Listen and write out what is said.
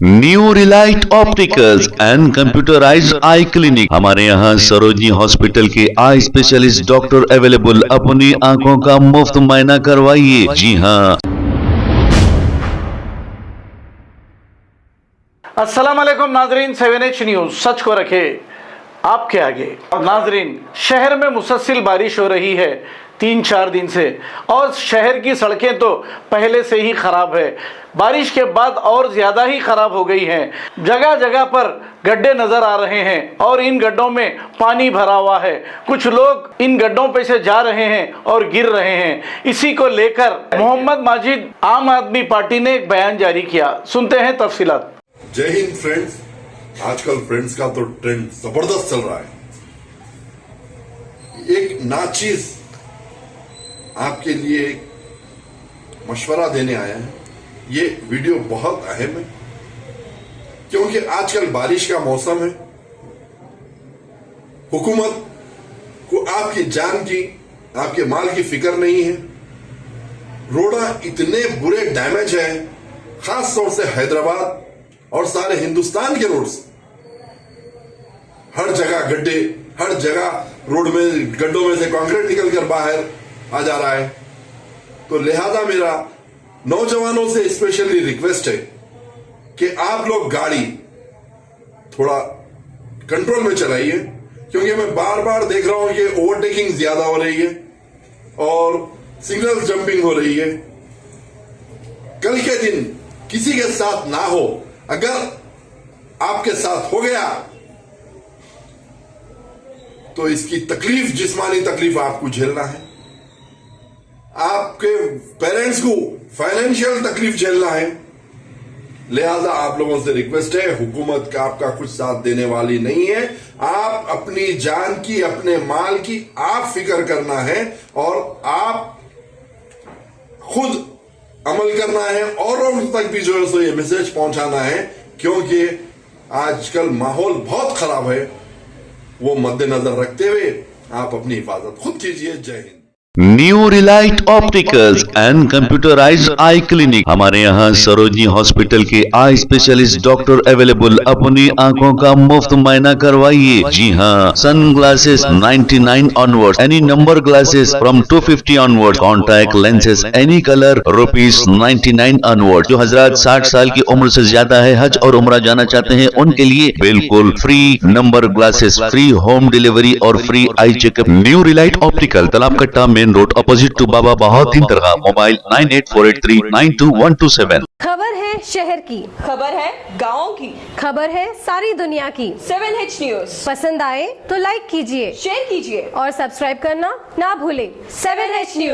New Relight opticals and computerised I clinic. हमारे यहाँ Sarojini hospital के आई स्पेशलिस्ट डॉक्टर अवेलेबल। अपनी आंखों का मुफ्त मुआयना करवाइए। जी हाँ। अस्सलाम वालेकुम नाजरीन, 7H न्यूज सच को रखे आपके आगे। नाजरीन, शहर में मुसलसल बारिश हो रही है 3-4 दिन से, और शहर की सड़कें तो पहले से ही खराब है, बारिश के बाद और ज़्यादा ही खराब हो गई हैं। जगह जगह पर गड्ढे नज़र आ रहे हैं और इन गड्ढों में पानी भरा हुआ है। कुछ लोग इन गड्ढों पे से जा रहे हैं और गिर रहे हैं। इसी को लेकर मोहम्मद माजिद आम आदमी पार्टी ने एक बयान जारी किया। सुनते हैं तफसीलात। जय हिंद फ्रेंड्स। आजकल फ्रेंड्स का तो ट्रेंड जबरदस्त चल रहा है। एक नाचीज आपके लिए एक मशवरा देने आया है। ये वीडियो बहुत अहम है क्योंकि आजकल बारिश का मौसम है। हुकूमत को आपकी जान की, आपके माल की फिक्र नहीं है। रोड़ा इतने बुरे डैमेज है, खास तौर से हैदराबाद और सारे हिंदुस्तान के रोड्स, हर जगह गड्ढे, हर जगह रोड में गड्ढों में से कंक्रीट निकलकर बाहर आ जा रहा है। तो लिहाजा मेरा नौजवानों से स्पेशली रिक्वेस्ट है कि आप लोग गाड़ी थोड़ा कंट्रोल में चलाइए, क्योंकि मैं बार बार देख रहा हूं कि ओवरटेकिंग ज्यादा हो रही है और सिग्नल जंपिंग हो रही है। कल के दिन किसी के साथ ना हो, अगर आपके साथ हो गया तो इसकी तकलीफ, जिस्मानी तकलीफ आपको झेलना है। आपके पेरेंट्स को फाइनेंशियल तकलीफ झेलना है। लिहाजा आप लोगों से रिक्वेस्ट है, हुकूमत का आपका कुछ साथ देने वाली नहीं है। आप अपनी जान की, अपने माल की आप फिक्र करना है और आप खुद अमल करना है और तक भी जो है सो ये मैसेज पहुंचाना है, क्योंकि आजकल माहौल बहुत खराब है। वो मद्देनजर रखते हुए आप अपनी हिफाजत खुद कीजिए। जय Hind. New Relight opticals and computerised I clinic. हमारे यहाँ सरोजनी हॉस्पिटल के आई स्पेशलिस्ट डॉक्टर अवेलेबल। अपनी आंखों का मुफ्त मुआयना करवाइए। जी हाँ। Sun glasses 99 onward, any number glasses from 250 onward, contact lenses any colour ₹99 onward. जो हजरात 60 साल की उम्र से ज्यादा है, हज और उम्रा जाना चाहते हैं, उनके लिए बिल्कुल free number glasses, free home delivery और free eye checkup. New relight optical, Talab Katta, main road, opposite to Baba Bahauddin दरगाह। मोबाइल 9848392127। खबर है शहर की, खबर है गाँव की, खबर है सारी दुनिया की। 7H न्यूज पसंद आए तो लाइक कीजिए, शेयर कीजिए और सब्सक्राइब करना ना भूलें। 7H news.